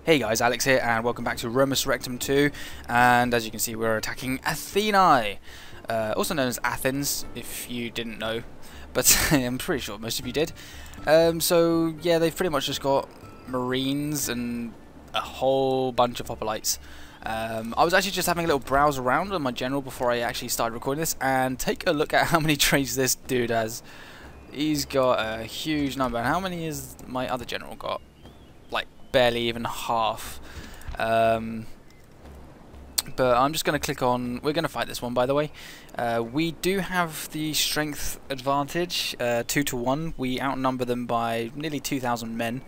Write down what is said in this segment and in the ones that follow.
Hey guys, Alex here, and welcome back to Roma Surrectum 2. And as you can see, we're attacking Athenai, also known as Athens, if you didn't know, but I'm pretty sure most of you did. So yeah, they've pretty much just got marines and a whole bunch of hoplites. I was actually just having a little browse around on my general before I actually started recording this, and take a look at how many trains this dude has. He's got a huge number. And how many has my other general got? Like barely even half. But I'm just going to click on. We're going to fight this one, by the way. We do have the strength advantage, 2 to 1. We outnumber them by nearly 2,000 men.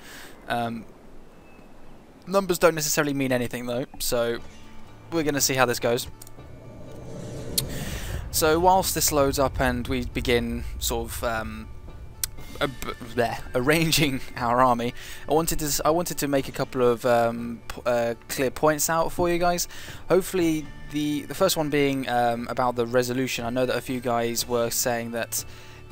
Numbers don't necessarily mean anything though, so we're going to see how this goes. So whilst this loads up and we begin sort of arranging our army, I wanted to make a couple of clear points out for you guys. Hopefully, the first one being about the resolution. I know that a few guys were saying that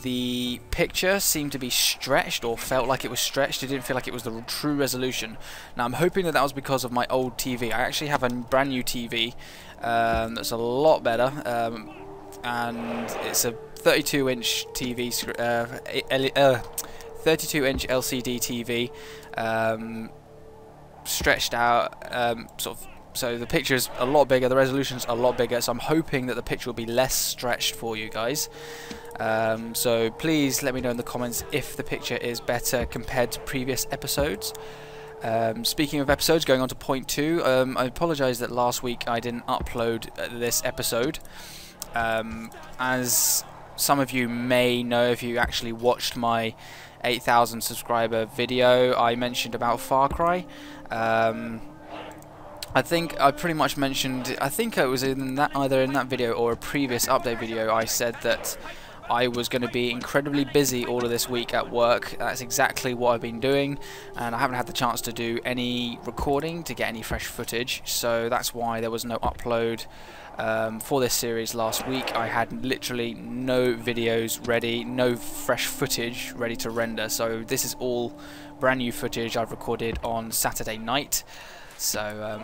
the picture seemed to be stretched, or felt like it was stretched. It didn't feel like it was the true resolution. Now I'm hoping that was because of my old TV. I actually have a brand new TV that's a lot better, and it's a 32-inch TV, 32-inch LCD TV, stretched out, sort of. So the picture is a lot bigger, the resolution's a lot bigger, so I'm hoping that the picture will be less stretched for you guys. So please let me know in the comments if the picture is better compared to previous episodes. Speaking of episodes, going on to point 2, I apologise that last week I didn't upload this episode. As some of you may know if you actually watched my 8,000 subscriber video, I mentioned about Far Cry. I think I pretty much mentioned, I think it was in that, either in that video or a previous update video, I said that I was going to be incredibly busy all of this week at work. That's exactly what I've been doing, and I haven't had the chance to do any recording to get any fresh footage, so that's why there was no upload for this series last week. I had literally no videos ready, no fresh footage ready to render, so this is all brand new footage I've recorded on Saturday night. So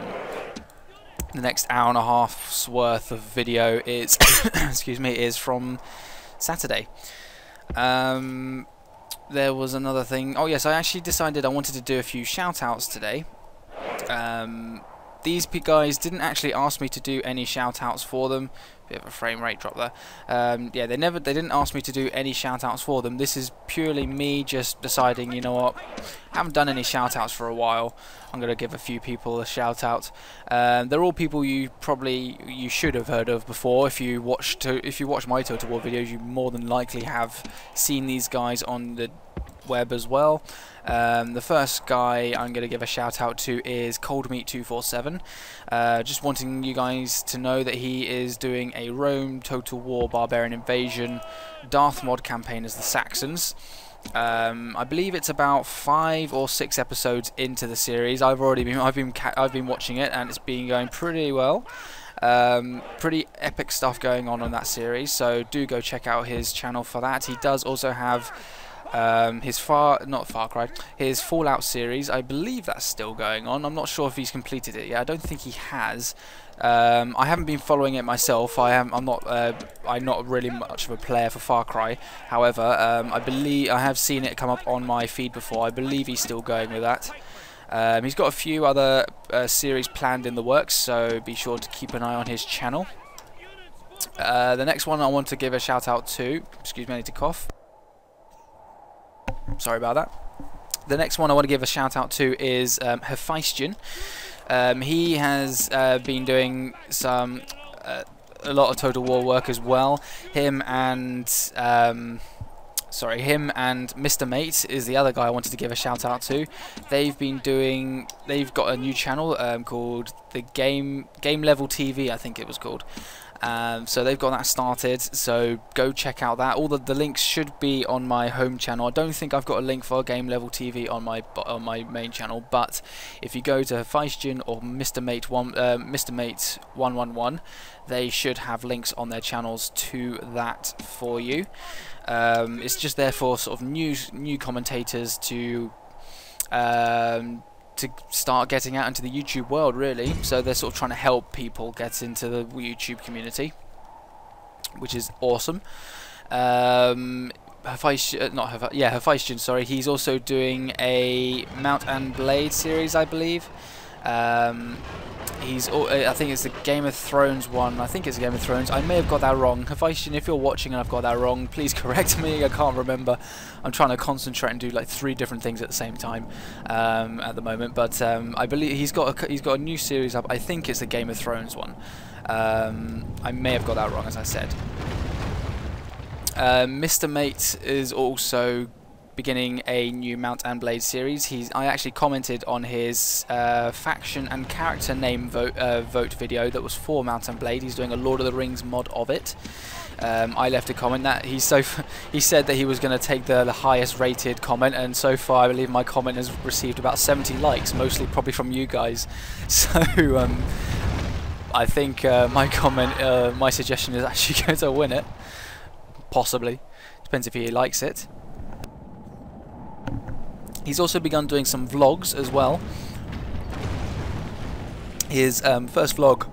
the next hour and a half's worth of video is excuse me, is from Saturday. There was another thing. Oh yes, I actually decided I wanted to do a few shout outs today. These guys didn't actually ask me to do any shout outs for them. Bit of a frame rate drop there. Yeah, they didn't ask me to do any shout outs for them. This is purely me just deciding, you know what, I haven't done any shout outs for a while. I'm gonna give a few people a shout out. They're all people you should have heard of before. If you watch my Total War videos, you more than likely have seen these guys on the web as well. The first guy I'm going to give a shout out to is Cold Meat 247. Just wanting you guys to know that he is doing a Rome Total War Barbarian Invasion Darth mod campaign as the Saxons. I believe it's about 5 or 6 episodes into the series. I've been watching it, and it's been going pretty well. Pretty epic stuff going on that series, so do go check out his channel for that. He does also have his his Fallout series. I believe that's still going on. I'm not sure if he's completed it yet. I don't think he has. I haven't been following it myself. I'm not really much of a player for Far Cry. However, I believe I have seen it come up on my feed before. I believe he's still going with that. He's got a few other series planned in the works, so be sure to keep an eye on his channel. The next one I want to give a shout out to, excuse me, I need to cough. Sorry about that. The next one I want to give a shout out to is Hephaestion. He has been doing a lot of Total War work as well. Him and Mr. Mate is the other guy I wanted to give a shout out to. They've got a new channel called the Game Level TV, I think it was called. So they've got that started, so go check out that. All the links should be on my home channel. I don't think I've got a link for Game Level TV on my main channel, but if you go to Hephaestion or Mr. Mate 111, they should have links on their channels to that for you. It's just there for sort of new commentators to to start getting out into the YouTube world, really. So they're sort of trying to help people get into the YouTube community, which is awesome. Hephaestion, sorry, he's also doing a Mount and Blade series, I believe. I think it's the Game of Thrones one. I think it's Game of Thrones. I may have got that wrong. Hephaestion, if you're watching and I've got that wrong, please correct me. I can't remember. I'm trying to concentrate and do like 3 different things at the same time at the moment. But I believe he's got a new series up. I think it's the Game of Thrones one. I may have got that wrong, as I said. Mr. Mate is also beginning a new Mount and Blade series. I actually commented on his faction and character name vote video that was for Mount and Blade. He's doing a Lord of the Rings mod of it. I left a comment that he said that he was going to take the highest rated comment, and so far I believe my comment has received about 70 likes, mostly probably from you guys. So I think my suggestion is actually going to win it. Possibly. Depends if he likes it. He's also begun doing some vlogs as well. His first vlog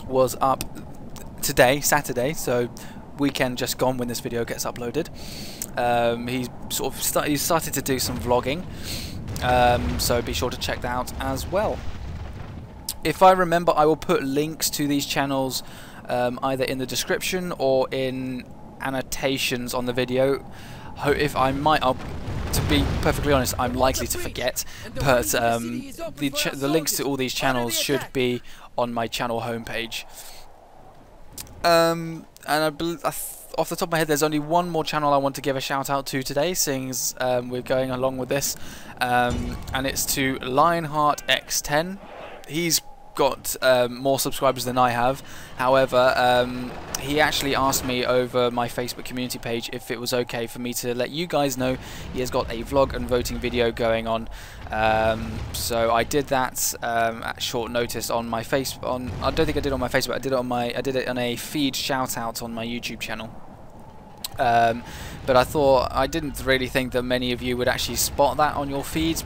was up today, Saturday, so weekend just gone when this video gets uploaded. He's started to do some vlogging, so be sure to check that out as well. If I remember, I will put links to these channels either in the description or in annotations on the video. To be perfectly honest, I'm likely to forget, but the links to all these channels should be on my channel homepage. And off the top of my head, there's only one more channel I want to give a shout out to today, seeing as we're going along with this, and it's to Lionheart X10. He's got more subscribers than I have. However, he actually asked me over my Facebook community page if it was okay for me to let you guys know he has got a vlog and voting video going on. So I did that at short notice on my I don't think I did it on my Facebook. I did it on a feed shout out on my YouTube channel. But I didn't really think that many of you would actually spot that on your feeds.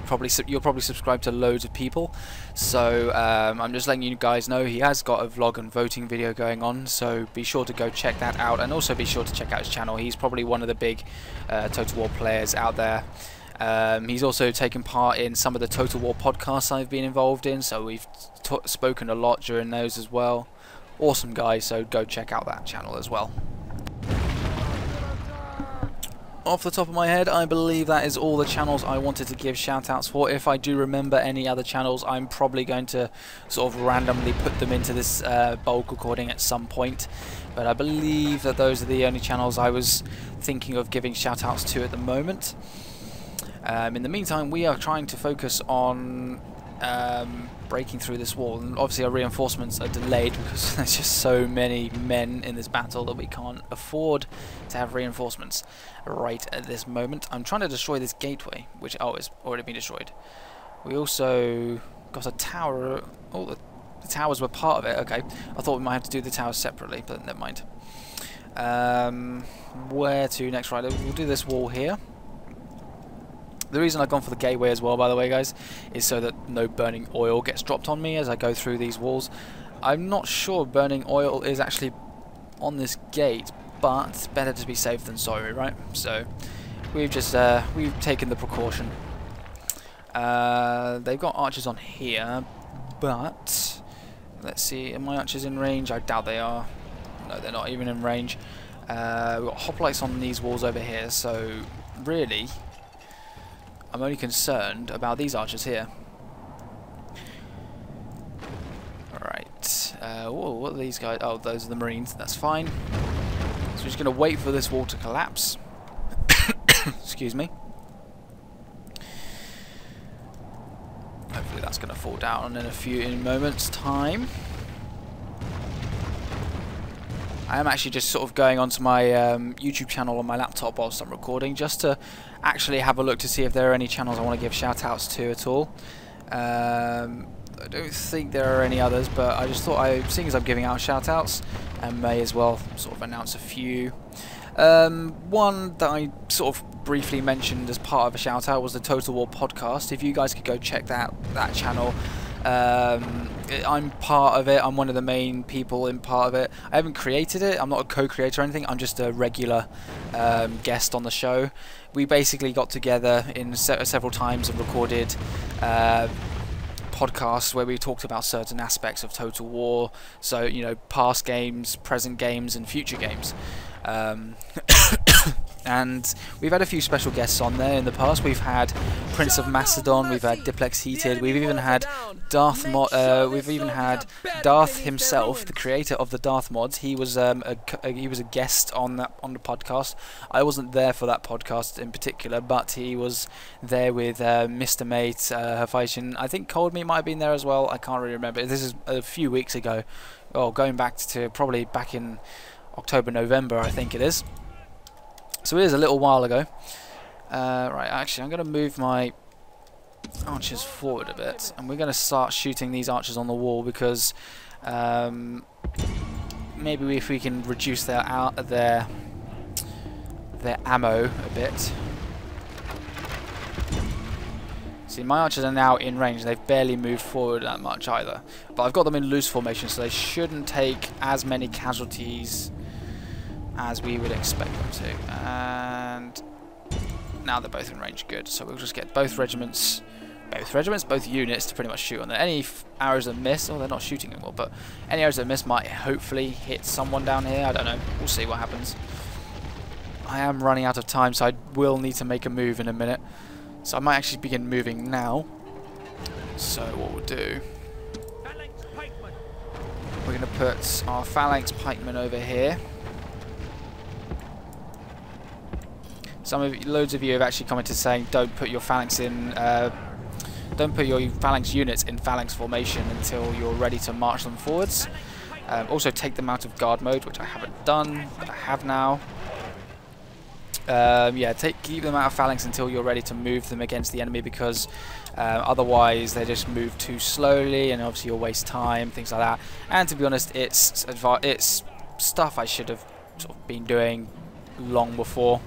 You're probably subscribed to loads of people, so I'm just letting you guys know he has got a vlog and voting video going on, so be sure to go check that out, and also be sure to check out his channel. He's probably one of the big Total War players out there. He's also taken part in some of the Total War podcasts I've been involved in, so we've spoken a lot during those as well. Awesome guy, so go check out that channel as well. Off the top of my head, I believe that is all the channels I wanted to give shoutouts for. If I do remember any other channels, I'm probably going to sort of randomly put them into this bulk recording at some point. But I believe that those are the only channels I was thinking of giving shoutouts to at the moment. In the meantime, we are trying to focus on breaking through this wall, and obviously our reinforcements are delayed because there's just so many men in this battle that we can't afford to have reinforcements right at this moment. I'm trying to destroy this gateway, which it's already been destroyed. We also got a tower. Oh, the towers were part of it. Okay, I thought we might have to do the towers separately, but never mind. Where to next? Right, we'll do this wall here. The reason I've gone for the gateway as well, by the way, guys, is so that no burning oil gets dropped on me as I go through these walls. I'm not sure burning oil is actually on this gate, but it's better to be safe than sorry, right? So we've just we've taken the precaution. They've got archers on here, but let's see. Are my archers in range? I doubt they are. No, they're not even in range. We've got hoplites on these walls over here, so really I'm only concerned about these archers here. Alright. Whoa, what are these guys? Oh, those are the Marines. That's fine. So we're just going to wait for this wall to collapse. Excuse me. Hopefully that's going to fall down in a moments' time. I am actually just sort of going onto my YouTube channel on my laptop whilst I'm recording, just to actually have a look to see if there are any channels I want to give shout-outs to at all. I don't think there are any others, but I just thought, seeing as I'm giving out shout-outs, I may as well sort of announce a few. One that I sort of briefly mentioned as part of a shout out was the Total War podcast. If you guys could go check that channel. I'm part of it. I'm one of the main people in part of it. I haven't created it. I'm not a co-creator or anything. I'm just a regular guest on the show. We basically got together in several times and recorded podcasts where we talked about certain aspects of Total War. So, you know, past games, present games, and future games. And we've had a few special guests on there in the past. We've had Prince of Macedon, we've had Diplex Heated, we've even had Darth himself, the creator of the Darth mods. He was he was a guest on the podcast. I wasn't there for that podcast in particular, but he was there with Mr. Mate, Hafeishin. I think Cold Meat might have been there as well. I can't really remember. This is a few weeks ago. Oh, going back to probably back in October, November, I think it is. So it is a little while ago. Right, actually, I'm going to move my archers forward a bit, and we're going to start shooting these archers on the wall because maybe if we can reduce their ammo a bit. See, my archers are now in range. They've barely moved forward that much either, but I've got them in loose formation, so they shouldn't take as many casualties as we would expect them to. And now they're both in range. Good. So we'll just get both units to pretty much shoot on there. Any arrows that miss, oh, they're not shooting anymore, but any arrows that miss might hopefully hit someone down here. I don't know. We'll see what happens. I am running out of time, so I will need to make a move in a minute. So I might actually begin moving now. So what we'll do, we're going to put our phalanx pikemen over here. Loads of you have actually commented saying don't put your phalanx in, don't put your phalanx units in phalanx formation until you're ready to march them forwards. Also take them out of guard mode, which I haven't done, but I have now. Yeah, keep them out of phalanx until you're ready to move them against the enemy, because otherwise they just move too slowly, and obviously you'll waste time, things like that. And to be honest, it's stuff I should have sort of been doing long before.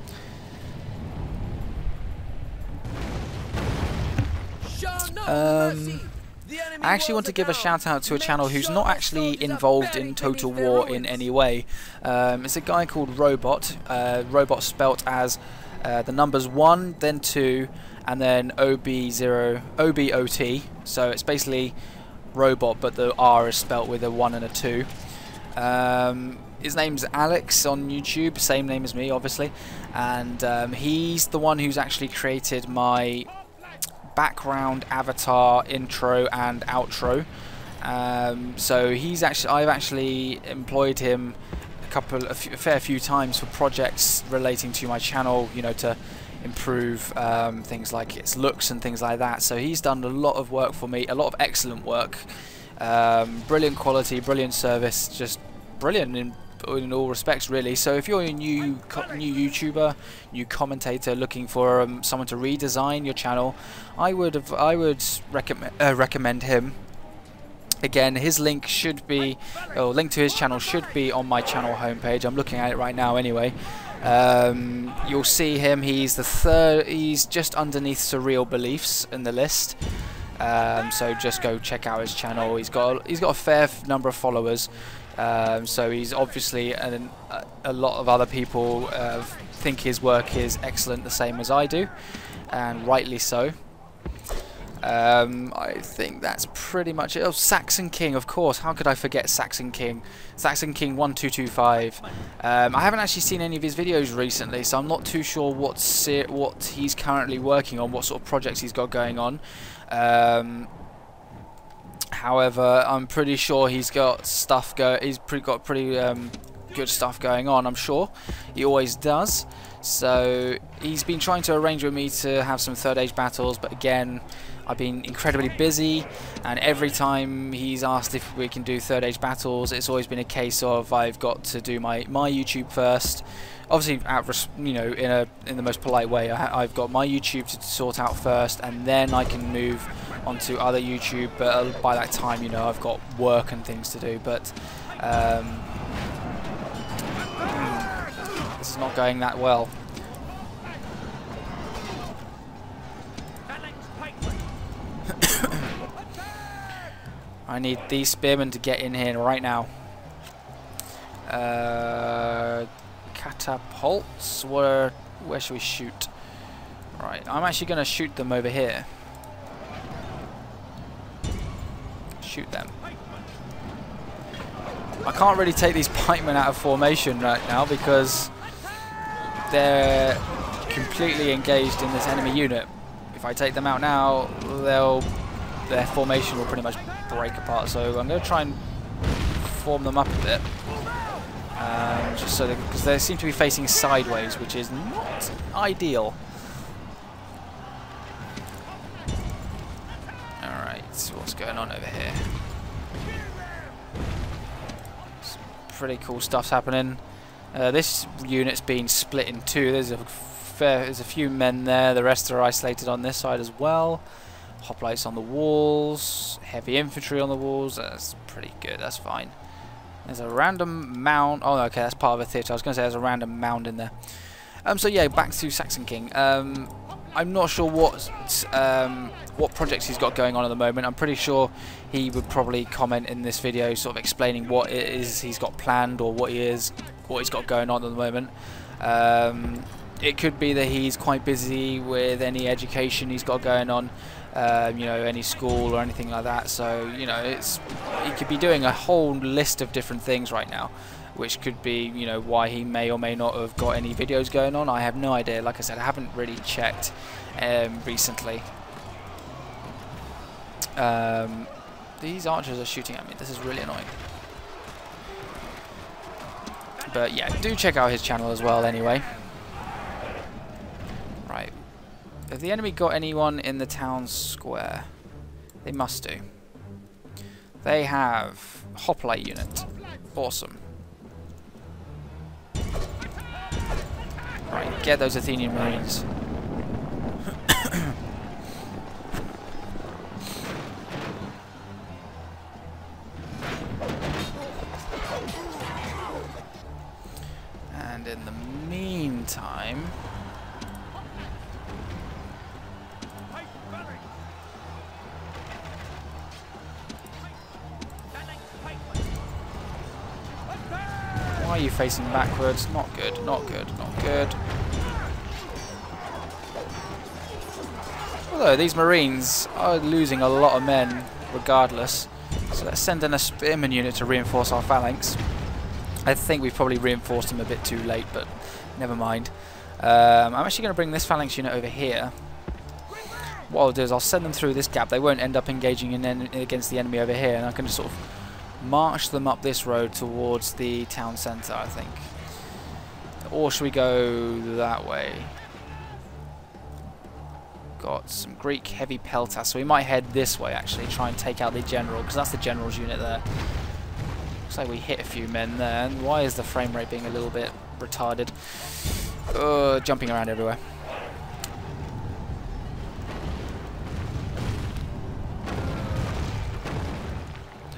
I actually want to give a shout out to a channel who's not actually involved in Total War in any way. It's a guy called Robot. Robot spelt as the numbers 1, then 2, and then OBOT. So it's basically Robot, but the R is spelt with a 1 and a 2. His name's Alex on YouTube, same name as me, obviously, and he's the one who's actually created my background, avatar, intro and outro. So I've actually employed him a fair few times for projects relating to my channel, you know, to improve things like its looks and things like that. So he's done a lot of work for me, a lot of excellent work, brilliant quality, brilliant service, just brilliant in all respects, really. So if you're a new YouTuber, new commentator looking for someone to redesign your channel, I would recommend him. Again, his link should be, or link to his channel should be on my channel homepage. I'm looking at it right now anyway. You'll see him. He's the third. He's just underneath Surreal Beliefs in the list. So just go check out his channel. He's got a fair number of followers. So he's obviously, a lot of other people think his work is excellent, the same as I do, and rightly so. I think that's pretty much it. Oh, Saxon King, of course. How could I forget Saxon King? Saxon King 1225. I haven't actually seen any of his videos recently, so I'm not too sure what he's currently working on, what sort of projects he's got going on. However, I'm pretty sure he's got stuff he's got pretty good stuff going on. I'm sure he always does. So he's been trying to arrange with me to have some third age battles, but again, I've been incredibly busy, and every time he's asked if we can do third age battles, it's always been a case of I've got to do my YouTube first. Obviously, you know, in the most polite way. I've got my YouTube to sort out first, and then I can move onto other YouTube. But by that time, you know, I've got work and things to do. But this is not going that well. I need these spearmen to get in here right now. Catapults? Where should we shoot? Right, I'm actually going to shoot them over here. Shoot them. I can't really take these pikemen out of formation right now because they're completely engaged in this enemy unit. If I take them out now, their formation will pretty much break apart. So I'm going to try and form them up a bit, just so because they seem to be facing sideways, which is not ideal. All right, so what's going on over here? Some pretty cool stuff's happening. This unit's been split in two. There's a few men there. The rest are isolated on this side as well. Hoplites on the walls, heavy infantry on the walls. That's pretty good. That's fine. There's a random mound. Oh, okay, that's part of a theatre. I was going to say there's a random mound in there. So yeah, back to Saxon King. I'm not sure what projects he's got going on at the moment. I'm pretty sure he would probably comment in this video, sort of explaining what it is he's got planned or what he's got going on at the moment. It could be that he's quite busy with any education he's got going on, you know, any school or anything like that. So, you know, he could be doing a whole list of different things right now, which could be, you know, why he may or may not have got any videos going on. I have no idea. Like I said, I haven't really checked recently. These archers are shooting at me. This is really annoying. But yeah, do check out his channel as well anyway. Right. Have the enemy got anyone in the town square? They must do. They have hoplite unit. Awesome. Right, get those Athenian Marines. And in the meantime, why are you facing backwards? Not good, not good, not good. Although these Marines are losing a lot of men regardless. So let's send in a spearman unit to reinforce our phalanx. I think we've probably reinforced them a bit too late, but never mind. I'm actually going to bring this phalanx unit over here. What I'll do is I'll send them through this gap. They won't end up engaging against the enemy over here, and I can just sort of march them up this road towards the town centre, I think. Or should we go that way? Got some Greek heavy peltas, so we might head this way actually, try and take out the general, because that's the general's unit there. Looks like we hit a few men there. And why is the frame rate being a little bit retarded? Jumping around everywhere.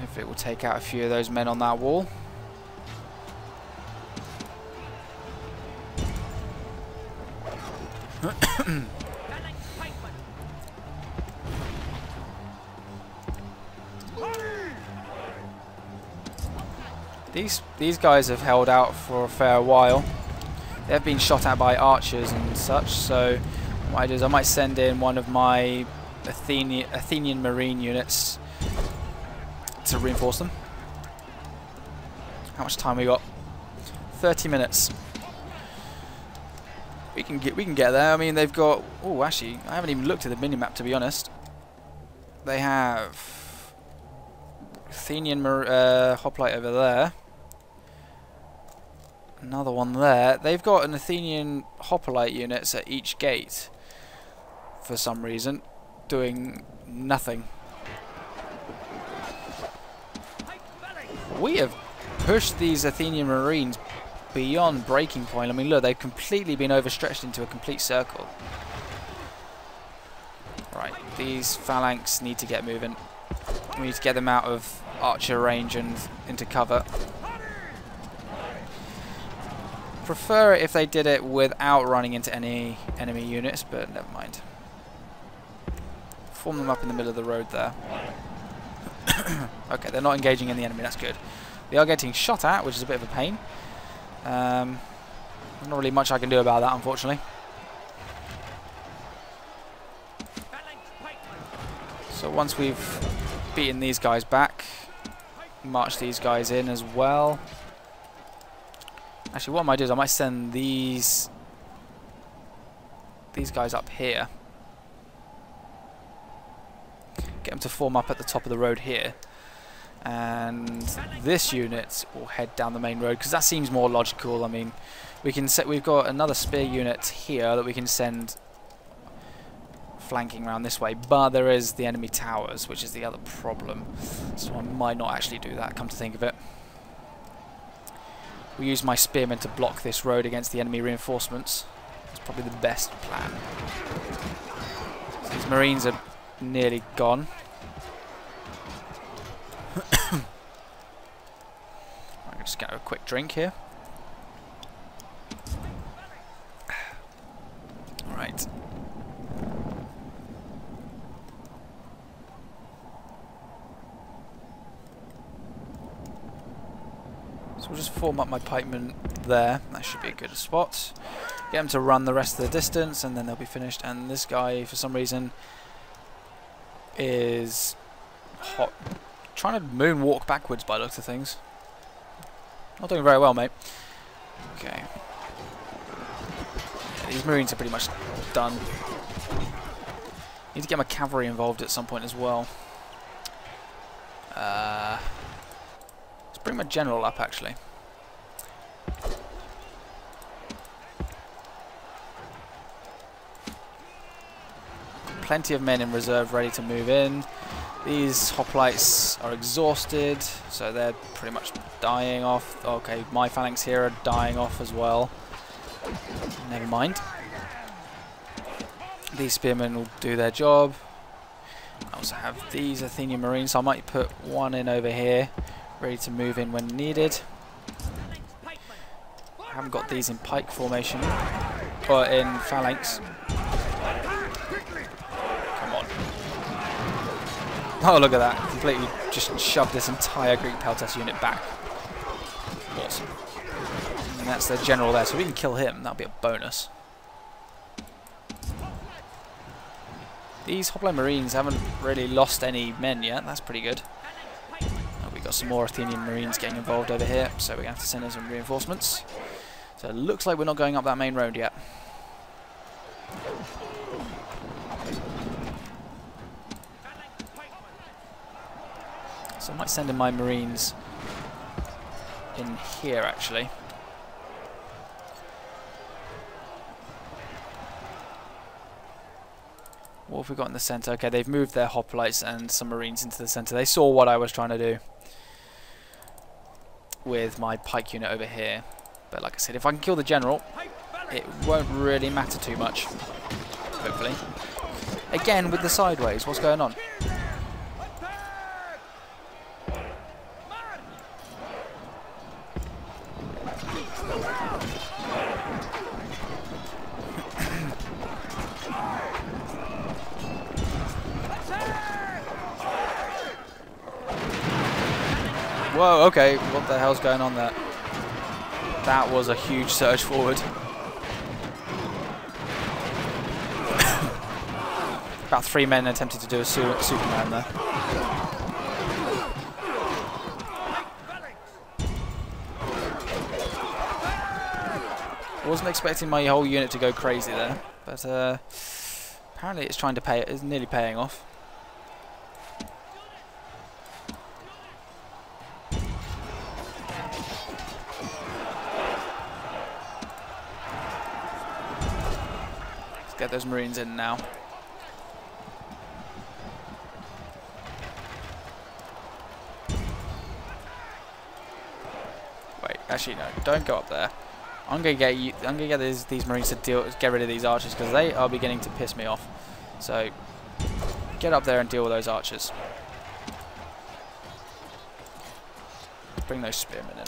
Hopefully it will take out a few of those men on that wall. These guys have held out for a fair while. They've been shot at by archers and such, so what I do is I might send in one of my Athenian marine units to reinforce them. How much time we got? 30 minutes. We can get there. I mean, they've got. Oh, actually, I haven't even looked at the minimap, to be honest. They have Athenian hoplite over there. Another one there. They've got an Athenian hoplite units at each gate for some reason, doing nothing. We have pushed these Athenian Marines beyond breaking point. I mean, look, they've completely been overstretched into a complete circle. Right, these phalanx need to get moving. We need to get them out of archer range and into cover. Prefer it if they did it without running into any enemy units, but never mind. Form them up in the middle of the road there. Okay, they're not engaging in the enemy, that's good. They are getting shot at, which is a bit of a pain. Not really much I can do about that, unfortunately. So once we've beaten these guys back, march these guys in as well. Actually, what I might do is I might send these guys up here. Get them to form up at the top of the road here. And this unit will head down the main road because that seems more logical. I mean, we've got another spear unit here that we can send flanking around this way, but there is the enemy towers, which is the other problem. So I might not actually do that, come to think of it. We use my spearmen to block this road against the enemy reinforcements. It's probably the best plan. So these marines are nearly gone. I'm just get a quick drink here. Alright. So we'll just form up my pikemen there. That should be a good spot. Get them to run the rest of the distance and then they'll be finished. And this guy, for some reason, is trying to moonwalk backwards by the looks of things. Not doing very well, mate. Okay. Yeah, these marines are pretty much done. Need to get my cavalry involved at some point as well. Let's bring my general up, actually. Plenty of men in reserve ready to move in. These hoplites are exhausted, so they're pretty much dying off. Okay, my phalanx here are dying off as well. Never mind. These spearmen will do their job. I also have these Athenian marines, so I might put one in over here, ready to move in when needed. I haven't got these in pike formation, or in phalanx. Oh, look at that. Completely just shoved this entire Greek Peltas unit back. Awesome. And that's their general there, so we can kill him. That'll be a bonus. These hoplite marines haven't really lost any men yet. That's pretty good. Oh, we've got some more Athenian marines getting involved over here, so we're going to have to send in some reinforcements. So it looks like we're not going up that main road yet. So I might send in my marines in here, actually. What have we got in the centre? Okay, they've moved their hoplites and some marines into the centre. They saw what I was trying to do with my pike unit over here. But like I said, if I can kill the general, it won't really matter too much. Hopefully. Again, with the sideways, what's going on? Whoa, okay, what the hell's going on there? That was a huge surge forward. About 3 men attempted to do a Superman there. I wasn't expecting my whole unit to go crazy there, but apparently it's trying to pay. It's nearly paying off. Get those marines in now. Wait, actually no, don't go up there. I'm gonna get you. I'm gonna get these marines to get rid of these archers because they are beginning to piss me off. So get up there and deal with those archers. Bring those spearmen in.